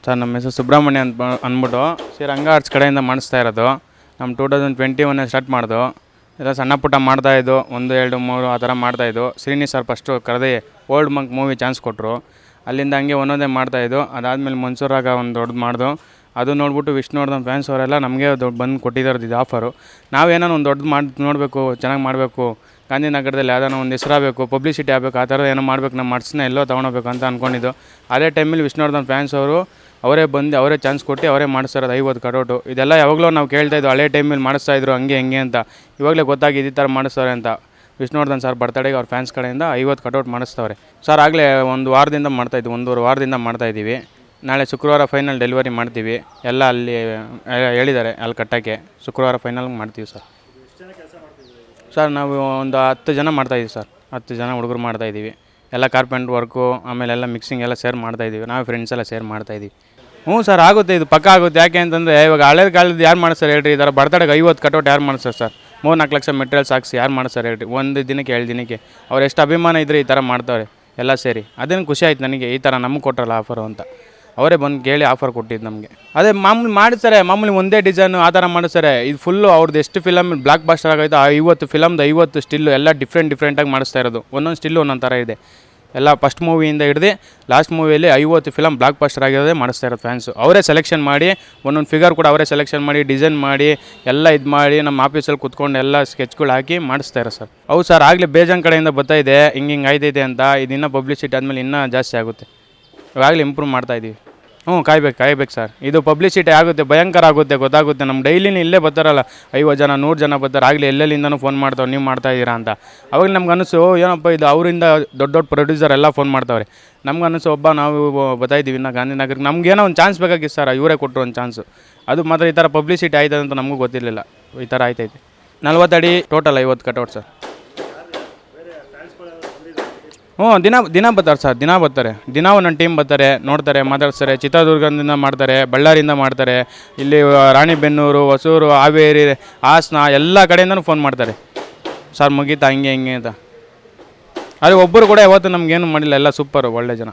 Sir ನಮ್ಮ ಹೆಸರು ಸುಬ್ರಹ್ಮಣ್ಯ ಅಂದ್ಬಿಟ್ಟು ರಂಗ ಆರ್ಟ್ಸ್ ಕಡೆಯಿಂದ ಮಾಡಿಸ್ತಾ ಇರೋದು. ನಮ್ಮ 2021 ಸ್ಟಾರ್ಟ್ ಮಾಡೋದು. ಎಲ್ಲ ಸಣ್ಣ ಪುಟ್ಟ ಮಾಡ್ತಾಯಿದ್ದು 1, 2, 3 ಆ ಥರ ಮಾಡ್ತಾಯಿದ್ದು. ಶ್ರೀನಿವಾಸ್ ಸರ್ ಫಸ್ಟು ಕರೆದು ಓಲ್ಡ್ ಮಂಕ್ ಮೂವಿ ಚಾನ್ಸ್ ಕೊಟ್ಟರು. ಅಲ್ಲಿಂದ ಹಂಗೆ ಒಂದೊಂದೇ ಮಾಡ್ತಾಯಿದ್ದು. ಅದಾದಮೇಲೆ ಮನ್ಸೂರಾಗ ಒಂದು ದೊಡ್ಡದು ಮಾಡ್ದು. ಅದು ನೋಡ್ಬಿಟ್ಟು ವಿಷ್ಣುವರ್ಧನ್ ಫ್ಯಾನ್ಸ್ ಅವರೆಲ್ಲ ನಮಗೆ ಬಂದು ಕೊಟ್ಟಿದ್ದಾರೆ ಇದು ಆಫರು. ನಾವೇನೋ ಒಂದು ದೊಡ್ಡದು ನೋಡಬೇಕು, ಚೆನ್ನಾಗಿ ಮಾಡಬೇಕು, ಗಾಂಧಿನಗರದಲ್ಲಿ ಯಾವ್ದಾನ ಒಂದು ಹೆಸರಾಗಬೇಕು, ಪಬ್ಲಿಸಿಟಿ ಆಗಬೇಕು, ಆ ಥರ ಏನೋ ಮಾಡಬೇಕು, ನಮ್ಮ ಆರ್ಟ್ಸ್ನ ಎಲ್ಲೋ ತೊಗೊಳಬೇಕು ಅಂತ ಅಂದ್ಕೊಂಡಿದ್ದು. ಅದೇ ಟೈಮಲ್ಲಿ ವಿಷ್ಣುವರ್ಧನ್ ಫ್ಯಾನ್ಸ್ ಅವರೇ ಬಂದು ಅವರೇ ಚಾನ್ಸ್ ಕೊಟ್ಟು ಅವರೇ ಮಾಡಿಸ್ತಾರದು 50 ಕಟೌಟು. ಇದೆಲ್ಲ ಯಾವಾಗಲೂ ನಾವು ಕೇಳ್ತಾಯಿದ್ದು, ಹಳೆ ಟೈಮಲ್ಲಿ ಮಾಡಿಸ್ತಾಯಿದ್ರು ಹಂಗೆ ಅಂತ. ಇವಾಗಲೇ ಗೊತ್ತಾಗಿದೆ ಈ ಥರ ಮಾಡಿಸ್ತಾರೆ ಅಂತ. ವಿಷ್ಣುವರ್ಧನ್ ಸರ್ ಬರ್ತಡೆಗೆ ಅವ್ರ ಫ್ಯಾನ್ಸ್ ಕಡೆಯಿಂದ 50 ಕಟೌಟ್ ಮಾಡಿಸ್ತವ್ರೆ ಸರ್. ಆಗಲೇ ಒಂದು ವಾರದಿಂದ ಮಾಡ್ತಾಯಿದ್ವಿ, 1.5 ವಾರದಿಂದ ಮಾಡ್ತಾಯಿದ್ದೀವಿ. ನಾಳೆ ಶುಕ್ರವಾರ ಫೈನಲ್ ಡೆಲಿವರಿ ಮಾಡ್ತೀವಿ. ಎಲ್ಲ ಅಲ್ಲಿ ಹೇಳಿದ್ದಾರೆ ಅಲ್ಲಿ ಕಟ್ಟೋಕ್ಕೆ. ಶುಕ್ರವಾರ ಫೈನಲ್ ಮಾಡ್ತೀವಿ ಸರ್. ಸರ್ ನಾವು ಒಂದು 10 ಜನ ಮಾಡ್ತಾಯಿದ್ದೀವಿ ಸರ್. 10 ಜನ ಹುಡುಗರು ಮಾಡ್ತಾಯಿದ್ದೀವಿ. ಎಲ್ಲ ಕಾರ್ಪೆಂಟ್ ವರ್ಕು, ಆಮೇಲೆ ಎಲ್ಲ ಮಿಕ್ಸಿಂಗ್ ಎಲ್ಲ ಸೇರ್ ಮಾಡ್ತಾಯಿದ್ದೀವಿ. ನಾವು ಫ್ರೆಂಡ್ಸ್ ಎಲ್ಲ ಸೇರ್ ಮಾಡ್ತಾಯಿದ್ದೀವಿ. ಸರ್ ಆಗುತ್ತೆ, ಇದು ಪಕ್ಕ ಆಗುತ್ತೆ. ಯಾಕೆ ಅಂತಂದರೆ ಇವಾಗ ಹಳೇದು ಕಾಲದ ಯಾರು ಮಾಡಿಸ್ತಾರೆ ಹೇಳ್ರಿ? ಈ ಥರ ಬರ್ತಡೆಗೆ 50 ಕಟೌಟ್ ಯಾರು ಮಾಡಿಸ್ತಾರೆ ಸರ್? 3-4 ಲಕ್ಷ ಮೆಟೀರಿಯಲ್ಸ್ ಹಾಕ್ಸಿ ಯಾರು ಮಾಡಿಸ್ತಾರೆ ಹೇಳ್ರಿ? ಒಂದು ದಿನಕ್ಕೆ 2 ದಿನಕ್ಕೆ ಅವ್ರು ಎಷ್ಟು ಅಭಿಮಾನ ಇದ್ದರೆ ಈ ಥರ ಮಾಡ್ತಾವ್ರೆ ಎಲ್ಲ ಸೇರಿ. ಅದೇನು ಖುಷಿ ಆಯ್ತು ನನಗೆ, ಈ ಥರ ನಮಗೆ ಕೊಟ್ರಲ್ಲ ಆಫರು ಅಂತ. ಅವರೇ ಬಂದು ಕೇಳಿ ಆಫರ್ ಕೊಟ್ಟಿದ್ದು ನಮಗೆ. ಅದೇ ಮಾಮೂಲಿ ಮಾಡಿಸ್ತಾರೆ, ಮಾಮೂಲಿ ಒಂದೇ ಡಿಸೈನು ಆ ಥರ ಮಾಡಿಸ್ತಾರೆ. ಇದು ಫುಲ್ಲು ಅವ್ರದ್ದು ಎಷ್ಟು ಫಿಲಮ್ ಬ್ಲಾಕ್ ಬಾಸ್ಟರ್ ಆಗೋಯ್ತು. 50 ಫಿಲಮ್ದು 50 ಸ್ಟಿಲ್ಲು ಎಲ್ಲ ಡಿಫ್ರೆಂಟಾಗಿ ಮಾಡಿಸ್ತಾ ಇರೋದು. ಒಂದೊಂದು ಸ್ಟಿಲ್ಲು ಒಂದೊಂದು ಥರ ಇದೆ. ಎಲ್ಲ ಫಸ್ಟ್ ಮೂವಿಯಿಂದ ಹಿಡ್ದು ಲಾಸ್ಟ್ ಮೂವಿಯಲ್ಲಿ 50 ಫಿಲಮ್ ಬ್ಲಾಕ್ ಬಾಸ್ಟರ್ ಆಗಿರೋದೇ ಮಾಡಿಸ್ತಾ ಇರೋದು ಫ್ಯಾನ್ಸು. ಅವರೇ ಸೆಲೆಕ್ಷನ್ ಮಾಡಿ, ಒಂದೊಂದು ಫಿಗರ್ ಕೂಡ ಅವರೇ ಸೆಲೆಕ್ಷನ್ ಮಾಡಿ, ಡಿಸೈನ್ ಮಾಡಿ, ಎಲ್ಲ ಇದು ಮಾಡಿ ನಮ್ಮ ಆಫೀಸಲ್ಲಿ ಕುತ್ಕೊಂಡು ಎಲ್ಲ ಸ್ಕೆಚ್ಗಳು ಹಾಕಿ ಮಾಡಿಸ್ತಾ ಇರೋ ಸರ್. ಹೌದು ಸರ್, ಆಗಲೇ ಬೇಜಾನ್ ಕಡೆಯಿಂದ ಬರ್ತಾಯಿದೆ ಹಿಂಗೆ ಆಯ್ತೈತೆ ಅಂತ. ಇದನ್ನ ಪಬ್ಲಿಸಿಟಿ ಆದಮೇಲೆ ಇನ್ನೂ ಜಾಸ್ತಿ ಆಗುತ್ತೆ. ಇವಾಗಲೇ ಇಂಪ್ರೂವ್ ಮಾಡ್ತಾಯಿದ್ದೀವಿ. ಕಾಯ್ಬೇಕು ಸರ್. ಇದು ಪಬ್ಲಿಸಿಟಿ ಆಗುತ್ತೆ, ಭಯಂಕರ ಆಗುತ್ತೆ, ಗೊತ್ತಾಗುತ್ತೆ. ನಮ್ಮ ಡೈಲಿನೇ ಇಲ್ಲೇ ಬರ್ತಾರಲ್ಲ 50 ಜನ 100 ಜನ ಬರ್ತಾರೆ. ಆಗಲೇ ಎಲ್ಲೆಲ್ಲಿಂದನೂ ಫೋನ್ ಮಾಡ್ತಾವೆ, ನೀವು ಮಾಡ್ತಾಯಿದ್ದೀರಾ ಅಂತ. ಅವಾಗ ನಮ್ಗೆ ಅನ್ನಿಸು ಏನಪ್ಪ ಇದು ಅವರಿಂದ ದೊಡ್ಡ ಪ್ರೊಡ್ಯೂಸರ್ ಎಲ್ಲ ಫೋನ್ ಮಾಡ್ತಾವ್ರೆ. ನಮ್ಗೆ ಅನ್ನಿಸು ನಾವು ಬರ್ತಾಯಿದ್ದೀವಿ ಇನ್ನು ಗಾಂಧಿನಗರಕ್ಕೆ. ನಮಗೇನೋ ಒಂದು ಚಾನ್ಸ್ ಬೇಕಾಗಿತ್ತು ಸರ್, ಇವರೇ ಕೊಟ್ಟರು ಒಂದು ಚಾನ್ಸು. ಅದು ಮಾತ್ರ ಈ ಥರ ಪಬ್ಲಿಸಿಟಿ ಆಯ್ತದೆ ಅಂತ ನಮಗೂ ಗೊತ್ತಿರಲಿಲ್ಲ. ಈ ಥರ ಆಯ್ತೈತೆ. 40 ಅಡಿ ಟೋಟಲ್ 50 ಕಟೌಟ್ ಸರ್. ದಿನ ಬರ್ತಾರೆ ಸರ್. ದಿನ ಒಂದೊಂದು ಟೀಮ್ ಬರ್ತಾರೆ, ನೋಡ್ತಾರೆ, ಮಾತಾಡ್ತಾರೆ. ಚಿತ್ರದುರ್ಗದಿಂದ ಮಾಡ್ತಾರೆ, ಬಳ್ಳಾರಿಯಿಂದ ಮಾಡ್ತಾರೆ, ಇಲ್ಲಿ ರಾಣಿಬೆನ್ನೂರು, ಹೊಸೂರು, ಹಾವೇರಿ, ಹಾಸನ ಎಲ್ಲ ಕಡೆಯಿಂದನೂ ಫೋನ್ ಮಾಡ್ತಾರೆ ಸರ್. ಮುಗೀತಾ ಹಿಂಗೆ ಅಂತ. ಆದರೆ ಒಬ್ಬರು ಕೂಡ ಯಾವತ್ತೂ ನಮಗೇನು ಮಾಡಿಲ್ಲ. ಎಲ್ಲ ಸೂಪರು, ಒಳ್ಳೆ ಜನ.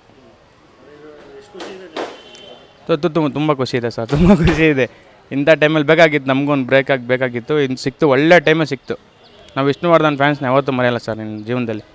ತುಂಬ ಖುಷಿ ಇದೆ ಸರ್, ತುಂಬ ಖುಷಿ ಇದೆ. ಇಂಥ ಟೈಮಲ್ಲಿ ಬೇಕಾಗಿತ್ತು, ನಮಗೊಂದು ಬ್ರೇಕ್ ಬೇಕಾಗಿತ್ತು. ಇನ್ನು ಸಿಕ್ತು, ಒಳ್ಳೆ ಟೈಮೇ ಸಿಕ್ತು. ನಾವು ವಿಷ್ಣುವರ್ಧನ್ ಫ್ಯಾನ್ಸ್ನ ಯಾವತ್ತೂ ಮರೆಯಲ್ಲ ಸರ್ ನಿಮ್ಮ ಜೀವನದಲ್ಲಿ.